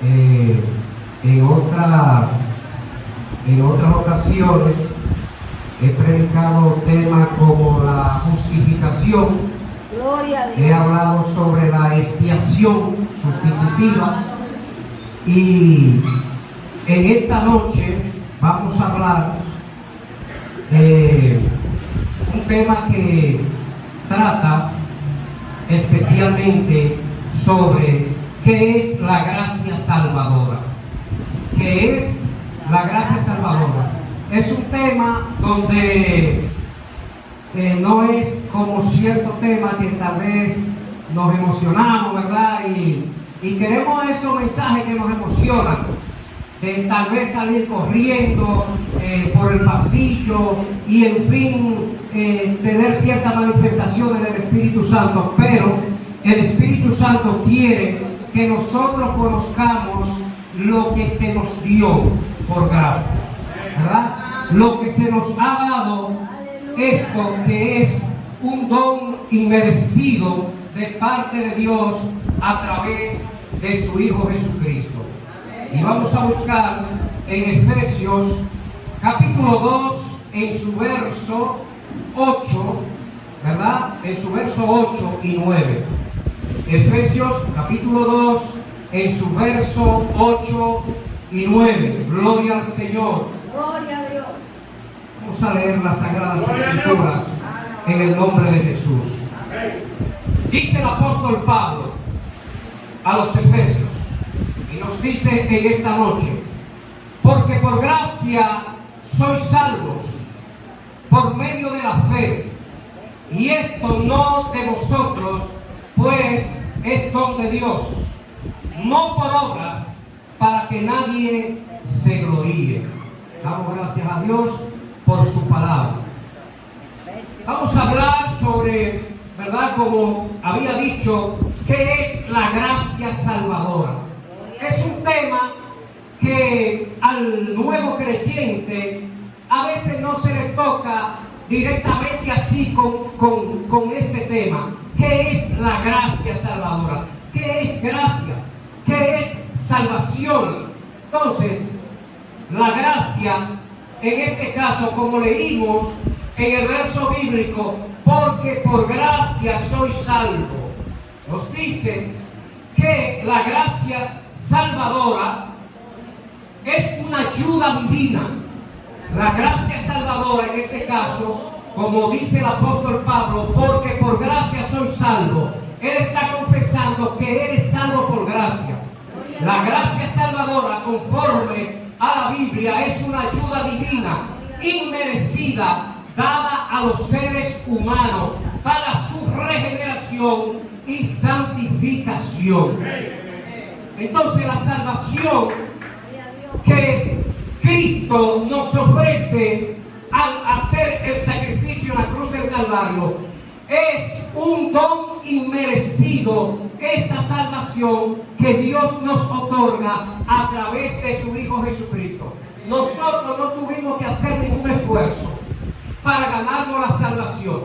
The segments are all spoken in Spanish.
Eh, en otras ocasiones he predicado temas como la justificación. Gloria a Dios. He hablado sobre la expiación sustitutiva. Y en esta noche vamos a hablar de un tema que trata especialmente sobre qué es la gracia salvadora. ¿Qué es la gracia salvadora? Es un tema donde no es como cierto tema que tal vez nos emocionamos, ¿verdad? Y queremos esos mensajes que nos emocionan, de tal vez salir corriendo por el pasillo y en fin tener ciertas manifestaciones del Espíritu Santo, pero el Espíritu Santo quiere que nosotros conozcamos lo que se nos dio por gracia, ¿verdad? Lo que se nos ha dado, esto que es un don inmerecido de parte de Dios a través de su Hijo Jesucristo. Y vamos a buscar en Efesios capítulo 2 en su verso 8, ¿verdad? En su verso 8 y 9. Efesios capítulo 2 en su verso 8 y 9. Gloria al Señor. Gloria a Dios. Vamos a leer las Sagradas Escrituras en el nombre de Jesús. Dice el apóstol Pablo a los Efesios y nos dice en esta noche: porque por gracia sois salvos por medio de la fe, y esto no de vosotros, pues es don de Dios, no por obras, para que nadie se gloríe. Damos gracias a Dios por su palabra. Vamos a hablar sobre, ¿verdad? Como había dicho, ¿qué es la gracia salvadora? Es un tema que al nuevo creyente a veces no se le toca directamente así con este tema. ¿Qué es la gracia salvadora? ¿Qué es gracia? ¿Qué es salvación? Entonces, la gracia, en este caso, como leímos en el verso bíblico, porque por gracia soy salvo, nos dice que la gracia salvadora es una ayuda divina. La gracia salvadora, en este caso, como dice el apóstol Pablo, porque por gracia soy salvo, él está confesando que eres salvo por gracia. La gracia salvadora, conforme a la Biblia, es una ayuda divina, inmerecida, dada a los seres humanos para su regeneración y santificación. Entonces, la salvación que Cristo nos ofrece al hacer el sacrificio en la cruz del Calvario es un don inmerecido, esa salvación que Dios nos otorga a través de su Hijo Jesucristo. Nosotros no tuvimos que hacer ningún esfuerzo para ganarnos la salvación.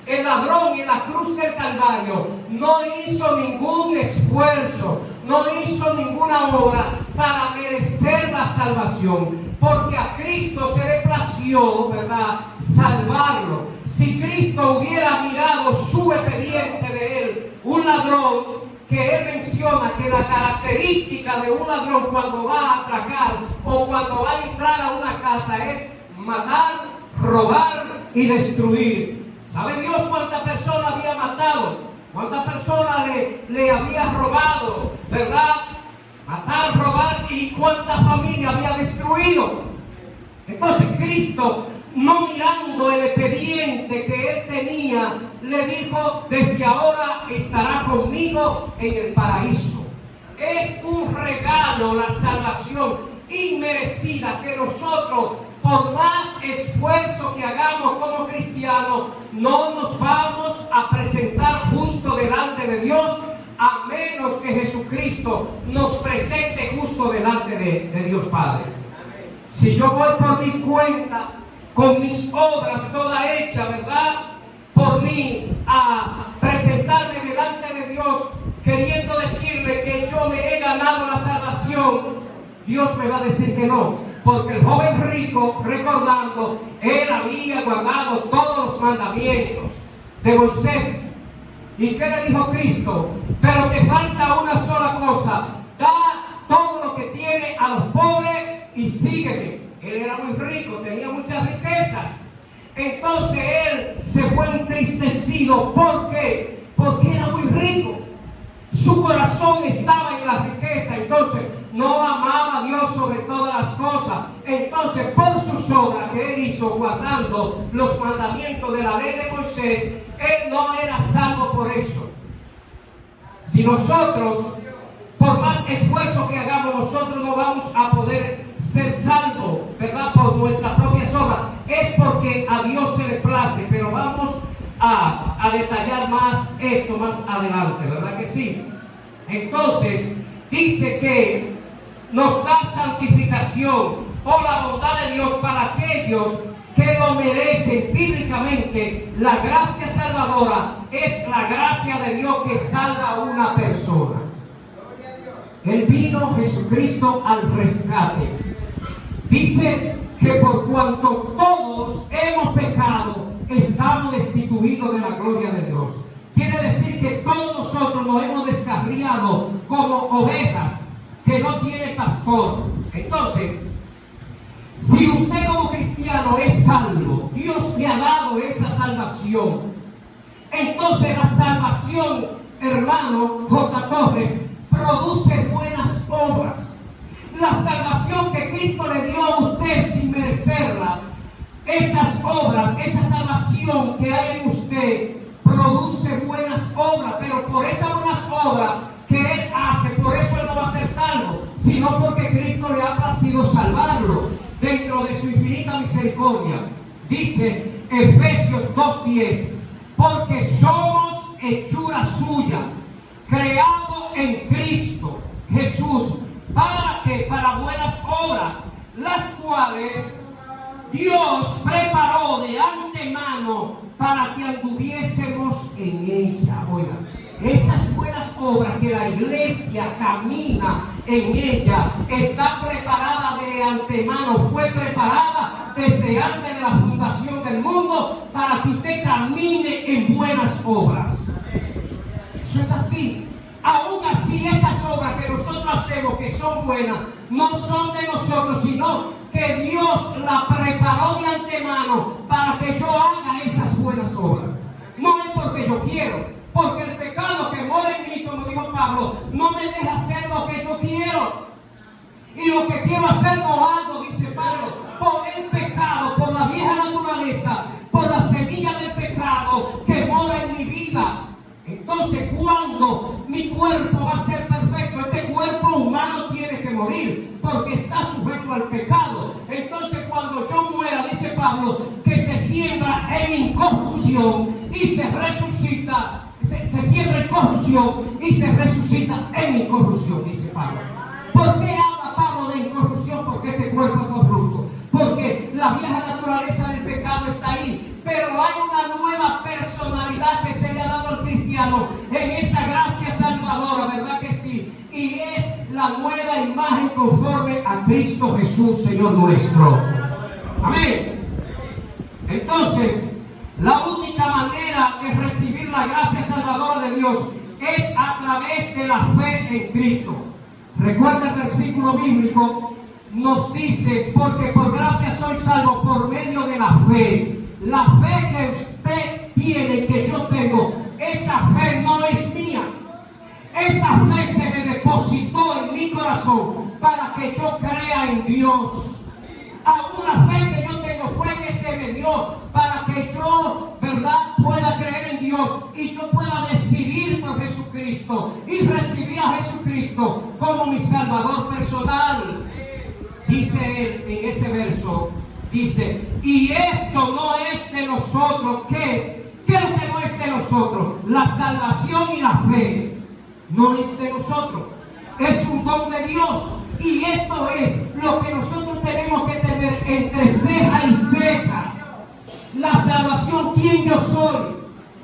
El ladrón en la cruz del Calvario no hizo ningún esfuerzo, no hizo ninguna obra para merecer la salvación, porque a Cristo se le plació, ¿verdad?, salvarlo. Si Cristo hubiera mirado su expediente de él, un ladrón, que él menciona que la característica de un ladrón cuando va a atracar o cuando va a entrar a una casa es matar, robar y destruir. ¿Sabe Dios cuántas personas había matado? ¿Cuántas personas le había robado? ¿Verdad? Matar, robar, y cuánta familia había destruido. Entonces Cristo, no mirando el expediente que él tenía, le dijo: desde ahora estará conmigo en el paraíso. Es un regalo la salvación inmerecida que nosotros, por más esfuerzo que hagamos como cristianos, no nos vamos a presentar justo delante de Dios, a menos que Jesucristo nos presente justo delante de Dios Padre. Si yo voy por mi cuenta, con mis obras todas hechas, ¿verdad?, por mí, a presentarme delante de Dios, queriendo decirle que yo me he ganado la salvación, ocasión Dios me va a decir que no, porque el joven rico, recordando, él había guardado todos los mandamientos de Moisés. ¿Y qué le dijo Cristo? Pero te falta una sola cosa: da todo lo que tiene a los pobres y sígueme. Él era muy rico, tenía muchas riquezas. Entonces él se fue entristecido. ¿Por qué? Porque era muy rico. Su corazón estaba en la riqueza. Entonces no amaba a Dios sobre todas las cosas. Entonces, por sus obras que él hizo guardando los mandamientos de la ley de Moisés, él no era salvo por eso. Si nosotros, por más esfuerzo que hagamos, nosotros no vamos a poder ser salvos, ¿verdad? Por nuestras propias obras. Es porque a Dios se le place, pero vamos a detallar más esto más adelante, ¿verdad que sí? Entonces, dice que nos da santificación por la bondad de Dios para aquellos que lo merecen bíblicamente. La gracia salvadora es la gracia de Dios que salva a una persona. Él vino, Jesucristo, al rescate. Dice que por cuanto todos hemos pecado, estamos destituidos de la gloria de Dios. Quiere decir que todos nosotros nos hemos descarriado como ovejas que no tienen pastor. Entonces, si usted como cristiano es salvo, Dios le ha dado esa salvación. Entonces la salvación, hermano J. Torres, produce buenas obras. La salvación que Cristo le dio a usted sin merecerla, esas obras, esa salvación que hay en usted, produce buenas obras. Pero por esas buenas obras que él hace, por eso él no va a ser salvo, sino porque Cristo le ha placido salvarlo dentro de su infinita misericordia. Dice Efesios 2:10, porque somos hechura suya, creado en Cristo Jesús, para buenas obras, las cuales Dios preparó de antemano para que anduviésemos en ella. Oigan, esas buenas obras que la iglesia camina en ella, está preparada de antemano, fue preparada desde antes de la fundación del mundo para que usted camine en buenas obras. Eso es así. Aún así, esas obras que nosotros hacemos, que son buenas, no son de nosotros, sino que Dios la preparó de antemano para que yo haga esas buenas obras. No es porque yo quiero, porque el pecado que mora en mí, como dijo Pablo, no me deja hacer lo que yo quiero. Y lo que quiero hacer no hago, dice Pablo, por el pecado, por la vieja naturaleza, por la semilla del pecado que mora en mi vida. Entonces, cuando mi cuerpo va a ser perfecto, este cuerpo humano tiene que morir, porque está sujeto al pecado. Entonces, cuando yo muera, dice Pablo, que se siembra en incorrupción y se resucita, se siembra en corrupción y se resucita en incorrupción, dice Pablo. ¿Por qué habla Pablo de incorrupción? Porque este cuerpo es corrupto, porque la vieja naturaleza del pecado está ahí. Pero hay una nueva personalidad que se le ha dado al cristiano en esa gracia salvadora, ¿verdad que sí? Y es la nueva imagen conforme a Cristo Jesús, Señor nuestro. Amén. Entonces, la única manera de recibir la gracia salvadora de Dios es a través de la fe en Cristo. Recuerda el versículo bíblico, nos dice, porque por gracia soy salvo por medio de la fe. La fe que usted tiene, que yo tengo, esa fe no es mía. Esa fe se me depositó en mi corazón para que yo crea en Dios. Aún la fe que yo tengo fue que se me dio para que yo, ¿verdad?, pueda creer en Dios y yo pueda decidir por Jesucristo y recibir a Jesucristo como mi Salvador personal. Dice él en ese verso, dice, y esto no es de nosotros. ¿Qué es? ¿Qué es lo que no es de nosotros? La salvación y la fe no es de nosotros. Es un don de Dios. Y esto es lo que nosotros tenemos que tener entre ceja y ceja. La salvación, ¿quién yo soy?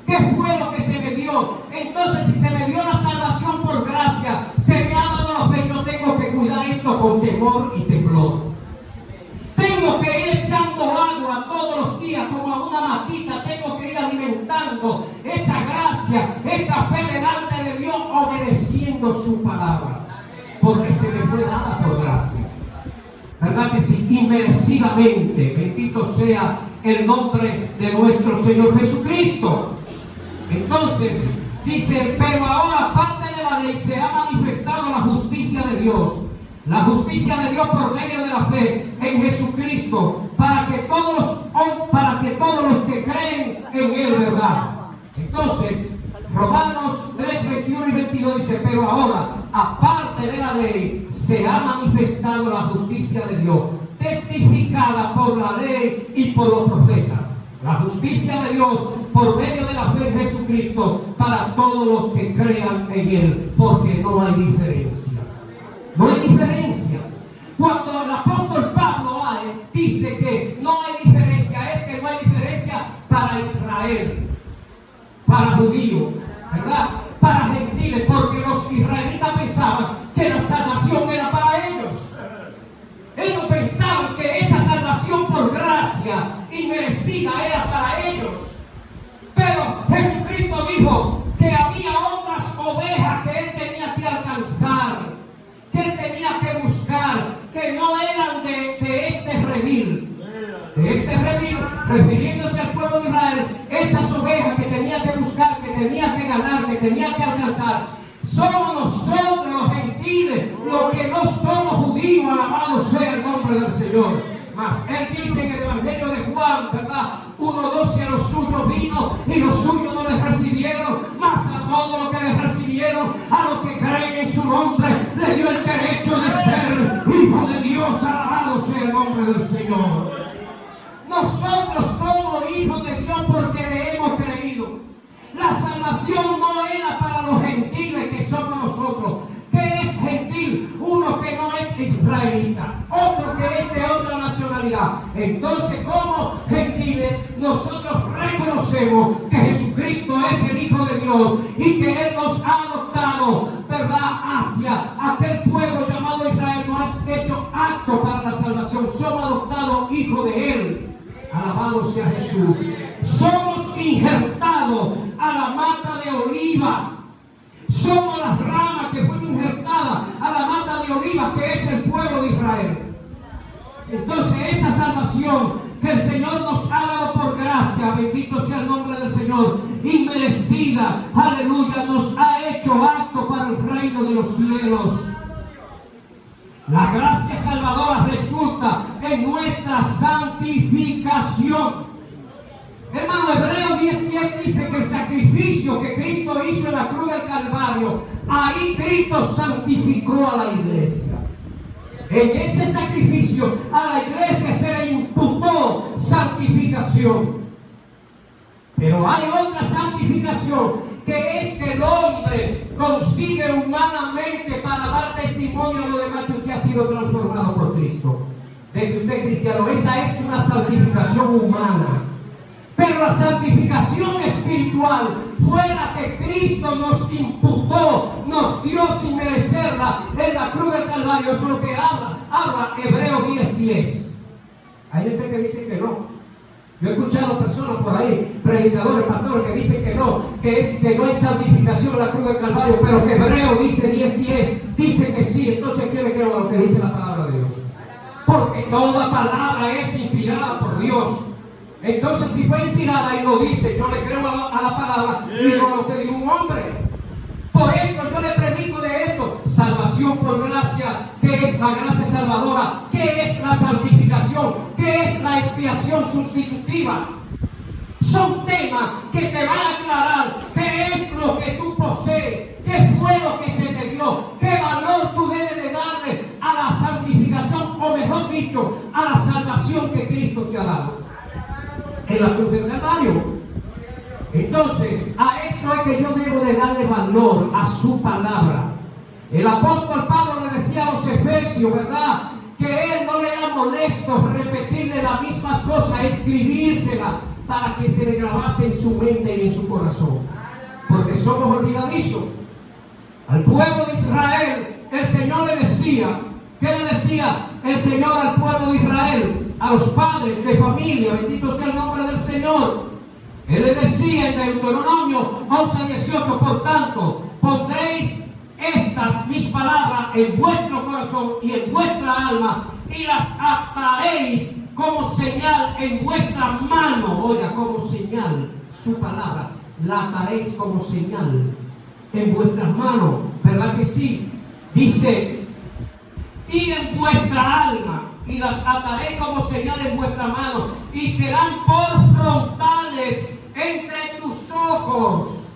¿Qué fue lo que se me dio? Entonces, si se me dio la salvación por gracia, se me ha dado la fe, yo tengo que cuidar Cristo con temor y temblor. Tengo que ir echando agua todos los días como a una matita. Tengo que ir alimentando esa gracia, esa fe delante de Dios, obedeciendo su palabra. Porque se me fue dada por gracia. ¿Verdad que sí? Inmerecidamente. Bendito sea el nombre de nuestro Señor Jesucristo. Entonces, dice, pero ahora aparte de la ley se ha manifestado la justicia de Dios. La justicia de Dios por medio de la fe en Jesucristo, para que todos los que creen en Él, ¿verdad? Entonces, Romanos 3, 21 y 22 dice, pero ahora, aparte de la ley, se ha manifestado la justicia de Dios, testificada por la ley y por los profetas. La justicia de Dios por medio de la fe en Jesucristo para todos los que crean en Él, porque no hay diferencia. No hay diferencia. Cuando el apóstol Pablo dice que no hay diferencia, es que no hay diferencia para Israel, para judíos, ¿verdad? Para gentiles, porque los israelitas pensaban que la salvación era para ellos. Ellos pensaban que esa salvación por gracia inmerecida era para ellos. Pero Jesucristo dijo que había otras ovejas que Él tenía que alcanzar, que Él tenía que buscar, que no eran de este redil. De este redil, refiriéndose al pueblo de Israel, esas ovejas que tenía que buscar, que tenía que ganar, que tenía que alcanzar, somos nosotros los gentiles, los que no somos judíos, alabado sea el nombre del Señor. Mas Él dice en el Evangelio de Juan, ¿verdad? 1:12, a los suyos vino y los suyos no les recibieron, mas a todos los que les recibieron, a los que creen en su nombre, le dio el derecho de ser hijo de Dios, alabado sea el nombre del Señor. Nosotros somos hijos de Dios porque le hemos creído. La salvación no era para los gentiles que somos nosotros. ¿Qué es gentil? Uno que no es israelita, otro que es de otra nacionalidad. Entonces, como gentiles, nosotros reconocemos que Jesucristo es el Hijo de Dios y que Él nos ha adoptado, ¿verdad?, hacia aquel pueblo llamado Israel. Nos ha hecho apto para la salvación. Somos adoptados hijos de Él. Alabado sea Jesús. Somos injertados a la mata de oliva. Somos las ramas que fueron injertadas a la mata de oliva, que es el pueblo de Israel. Entonces, esa salvación que el Señor nos ha dado por gracia, bendito sea el nombre del Señor, inmerecida, aleluya, nos ha hecho apto para el reino de los cielos. La gracia salvadora resulta en nuestra santificación. Hermano, Hebreos 10:10 dice que el sacrificio que Cristo hizo en la cruz del Calvario, ahí Cristo santificó a la iglesia. En ese sacrificio a la iglesia se le imputó santificación. Pero hay otra santificación, que es que el hombre consigue humanamente para dar testimonio a lo demás que usted ha sido transformado por Cristo, de que usted es cristiano. Esa es una santificación humana. Pero la santificación espiritual fue la que Cristo nos imputó, nos dio sin merecerla en la cruz del Calvario. Eso es lo que habla Hebreos 10:10. Hay gente que dice que no. Yo he escuchado personas por ahí, predicadores, pastores, que dicen que no hay santificación en la cruz del Calvario, pero que Hebreo dice 10:10, dice que sí. Entonces, ¿qué le creo a lo que dice la palabra de Dios? Porque toda palabra es inspirada por Dios. Entonces, si fue inspirada y lo dice, yo le creo a la palabra y no a lo que dijo un hombre. Por eso yo le predico de esto: salvación por gracia. ¿Qué es la gracia salvadora? ¿Qué es la santificación? ¿Qué es la expiación sustitutiva? Son temas que te van a aclarar qué es lo que tú posees, qué fue lo que se te dio, qué valor tú debes de darle a la santificación, o mejor dicho, a la salvación que Cristo te ha dado en la cruz del Calvario. Entonces, a esto es que yo debo de darle valor a su palabra. El apóstol Pablo le decía a los efesios, ¿verdad?, que él no le era molesto repetirle las mismas cosas, escribírselas para que se le grabase en su mente y en su corazón, porque somos olvidadizos. Al pueblo de Israel el Señor le decía ¿Qué le decía el Señor al pueblo de Israel? A los padres de familia, bendito sea el nombre del Señor. Él le decía en Deuteronomio 11:18, por tanto, pondréis estas mis palabras en vuestro corazón y en vuestra alma, y las ataréis como señal en vuestra mano. Oiga, como señal, su palabra, la ataréis como señal en vuestras manos. ¿Verdad que sí? Dice, y en vuestra alma, y las ataré como señal en vuestra mano, y serán por frontales entre tus ojos.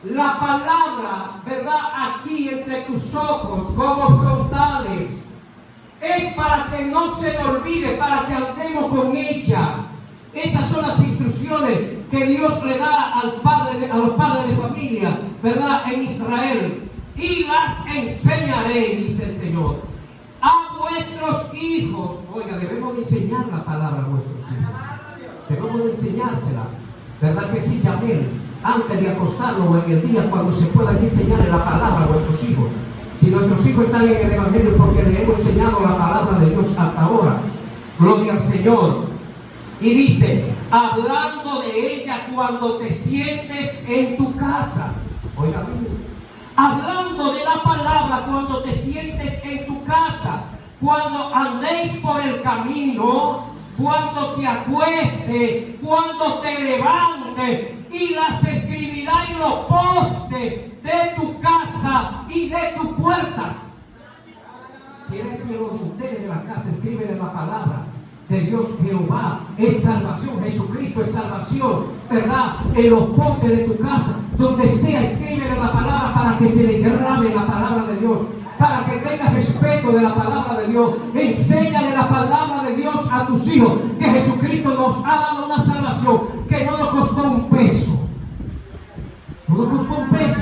La palabra, ¿verdad? Aquí entre tus ojos, como frontales, es para que no se me olvide, para que andemos con ella. Esas son las instrucciones que Dios le da a los padres de familia, ¿verdad? En Israel. Y las enseñaré, dice el Señor, a vuestros hijos. Oiga, debemos de enseñar la palabra a vuestros hijos. Debemos de enseñársela. ¿Verdad que sí, Yamel? Antes de acostarnos o en el día, cuando se pueda enseñarle la palabra a vuestros hijos. Si nuestros hijos están en el Evangelio, porque le hemos enseñado la palabra de Dios hasta ahora. Gloria al Señor. Y dice, hablando de ella cuando te sientes en tu casa. Oiga bien. Hablando de la palabra cuando te sientes en tu casa, cuando andéis por el camino, cuando te acuestes, cuando te levantes, y las escribirá en los postes de tu casa y de tus puertas. ¿Quieres que los dinteles de la casa escriben la palabra de Dios? Jehová es salvación, Jesucristo es salvación, ¿verdad? En los postes de tu casa, donde sea, escribe la palabra para que se le derrame la palabra de Dios, para que tengas respeto de la palabra de Dios. Enséñale la palabra de Dios a tus hijos, que Jesucristo nos ha dado una salvación que no nos costó un peso. No nos costó un peso.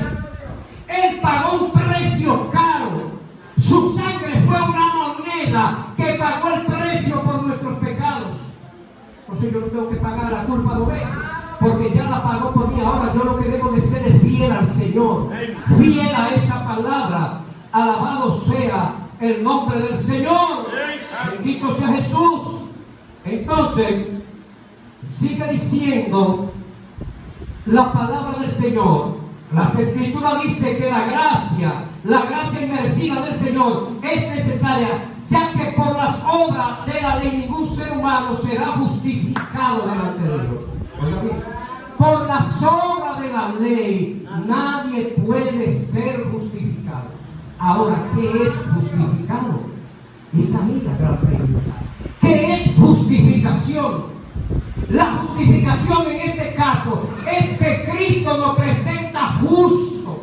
Él pagó un precio caro. Su sangre fue una moneda que pagó el precio por nuestros pecados. Por eso yo no tengo que pagar la culpa 2 veces, porque ya la pagó por mí. Ahora yo lo que debo de ser es fiel al Señor, fiel a esa palabra. Alabado sea el nombre del Señor. Bendito sea Jesús. Entonces, sigue diciendo la palabra del Señor. Las Escrituras dicen que la gracia inmerecida del Señor es necesaria, ya que por las obras de la ley ningún ser humano será justificado delante de Dios. Oiga bien, por las obras de la ley nadie puede ser justificado. Ahora, ¿qué es justificado? Esa es la gran pregunta. ¿Qué es justificación? La justificación en este caso es que Cristo nos presenta justo,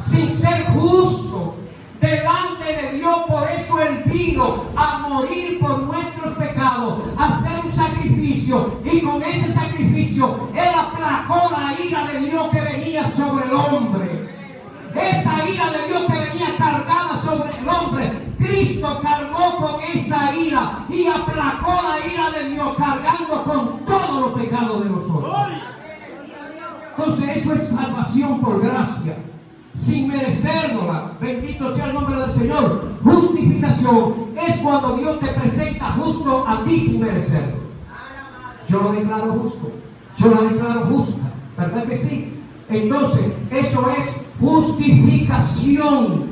sin ser justo, delante de Dios. Por eso Él vino a morir por nuestros pecados, a hacer un sacrificio, y con ese sacrificio Él aplacó la ira de Dios que venía sobre el hombre. Esa ira de Dios que venía cargada sobre el hombre, Cristo cargó con esa ira y aplacó la ira de Dios, cargando con todos los pecados de nosotros. Entonces eso es salvación por gracia, sin merecérnosla. Bendito sea el nombre del Señor. Justificación es cuando Dios te presenta justo a ti sin merecerlo. Yo lo declaro justo, yo lo declaro justa, ¿verdad que sí? Entonces eso es justificación,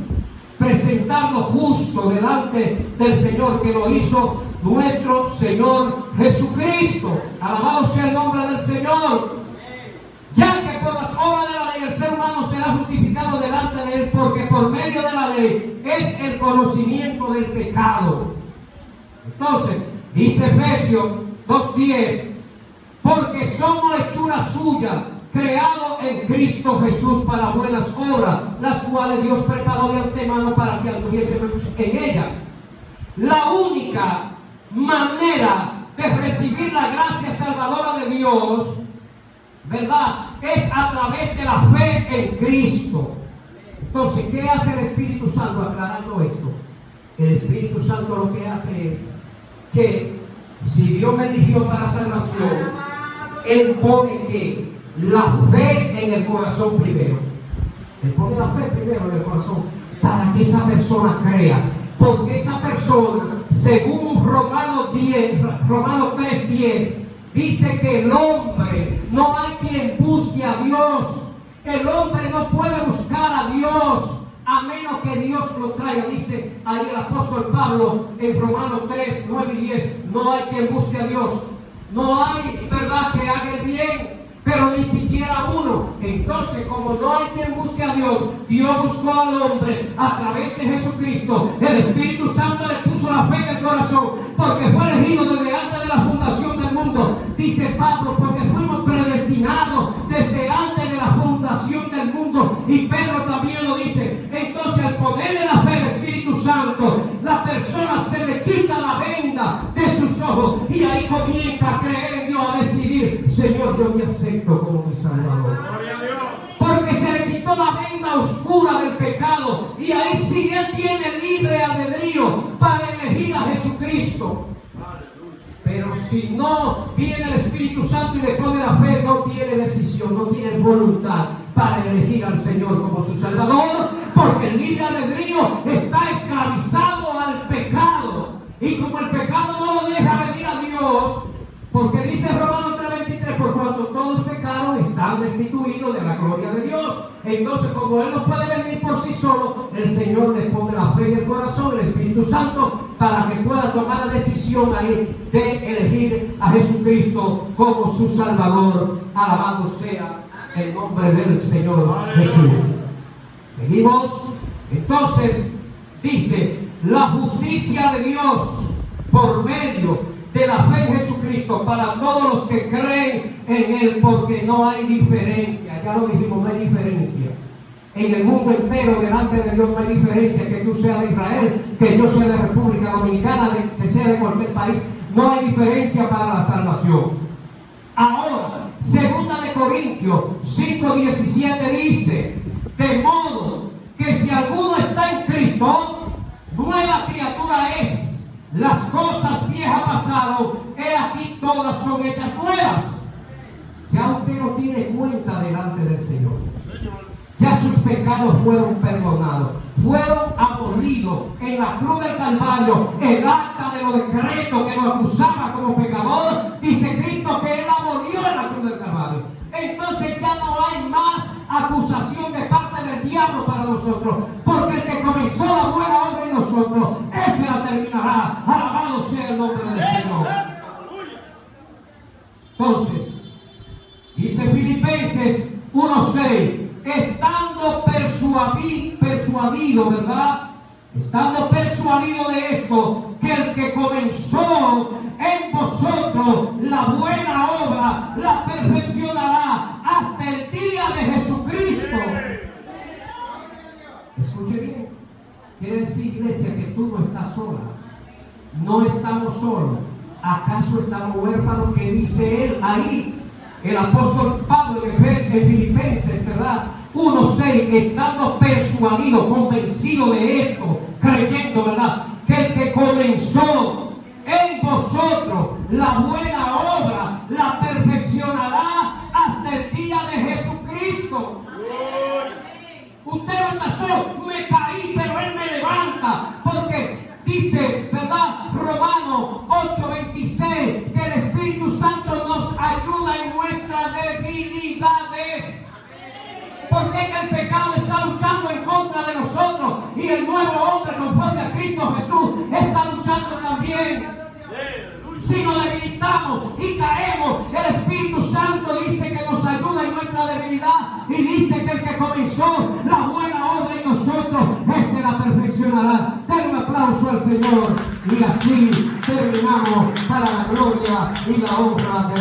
presentarlo justo delante del Señor, que lo hizo nuestro Señor Jesucristo. Alabado sea el nombre del Señor. Ya que por las obras de la ley el ser humano será justificado delante de Él, porque por medio de la ley es el conocimiento del pecado. Entonces, dice Efesios 2:10, porque somos hechura suya, creado en Cristo Jesús para buenas obras, las cuales Dios preparó de antemano para que anduviésemos en ella. La única manera de recibir la gracia salvadora de Dios, ¿verdad?, es a través de la fe en Cristo. Entonces, ¿qué hace el Espíritu Santo aclarando esto? El Espíritu Santo lo que hace es que si Dios me eligió para salvación, Él pone que la fe en el corazón primero. Él pone la fe primero en el corazón para que esa persona crea Porque esa persona, según Romanos 3:10, dice que el hombre, no hay quien busque a Dios. El hombre no puede buscar a Dios a menos que Dios lo traiga. Dice ahí el apóstol Pablo en Romanos 3:9-10, no hay quien busque a Dios. No hay, verdad, que haga el bien, pero ni siquiera uno. Entonces, como no hay quien busque a Dios, Dios buscó al hombre a través de Jesucristo. El Espíritu Santo le puso la fe en el corazón, porque fue elegido desde antes de la fundación del mundo. Dice Pablo, porque fuimos predestinados desde antes de la fundación del mundo. Y Pedro también lo dice. Entonces, al ponerle la fe al Espíritu Santo, la persona se le quita la venda de sus ojos y ahí comienza a creer en Dios, a decidir: Señor, yo te acepto como mi Salvador. Porque se le quitó la venda oscura del pecado y ahí sí él tiene libre albedrío para elegir a Jesucristo. Pero si no viene el Espíritu Santo y le pone la fe, no tiene decisión, no tiene voluntad para elegir al Señor como su Salvador, porque el libre albedrío está esclavizado al pecado. Y como el pecado no lo deja venir a Dios, porque dice Romanos 3:23, por cuanto todos pecaron, están destituidos de la gloria de Dios. Entonces, como Él no puede venir por sí solo, el Señor le pone la fe en el corazón, el Espíritu Santo, para que pueda tomar la decisión ahí de elegir a Jesucristo como su Salvador. Alabado sea el nombre del Señor Jesús. Seguimos. Entonces, dice, la justicia de Dios por medio de la fe en Jesucristo para todos los que creen en Él, porque no hay diferencia. Ya lo dijimos, no hay diferencia. En el mundo entero, delante de Dios, no hay diferencia. Que tú seas de Israel, que yo sea de República Dominicana, que sea de cualquier país. No hay diferencia para la salvación. Ahora, 2 de Corintios 5:17 dice: de modo que si alguno está en Cristo, nueva criatura es. Las cosas viejas pasaron, he aquí todas son hechas nuevas. Ya usted no tiene cuenta delante del Señor. Ya sus pecados fueron perdonados, fueron abolidos en la cruz del Calvario. El acta de los decretos que nos acusaba como pecador, dice Cristo que Él abolió en la cruz del Calvario. Entonces ya no hay más acusación de parte del diablo para nosotros, porque el que comenzó la buena obra en nosotros, ese la terminará. Alabado sea el nombre del Señor. Entonces, dice Filipenses 1:6, estando persuadido, ¿verdad? Estando persuadido de esto, que el que comenzó en vosotros la buena obra, la perfeccionará hasta el día de Jesucristo. Escuche bien. Quiere decir, iglesia, que tú no estás sola. No estamos solos. ¿Acaso estamos huérfanos? Que dice él ahí, el apóstol Pablo en Filipenses, ¿verdad? 1:6, estando persuadido, convencido de esto, creyendo, ¿verdad? Que el que comenzó en vosotros la buena obra, la perfeccionará hasta el día de Jesucristo. Usted no está solo, me caí, pero Él me levanta, porque dice, ¿verdad? Romanos 8:26, que el Espíritu Santo nos ayuda en nuestras debilidades. Porque el pecado está luchando en contra de nosotros y el nuevo hombre conforme a Cristo Jesús está luchando también. Si nos debilitamos y caemos, el Espíritu Santo dice que nos ayuda en nuestra debilidad y dice que el que comenzó la buena obra en nosotros, ese la perfeccionará. Den un aplauso al Señor y así terminamos para la gloria y la honra de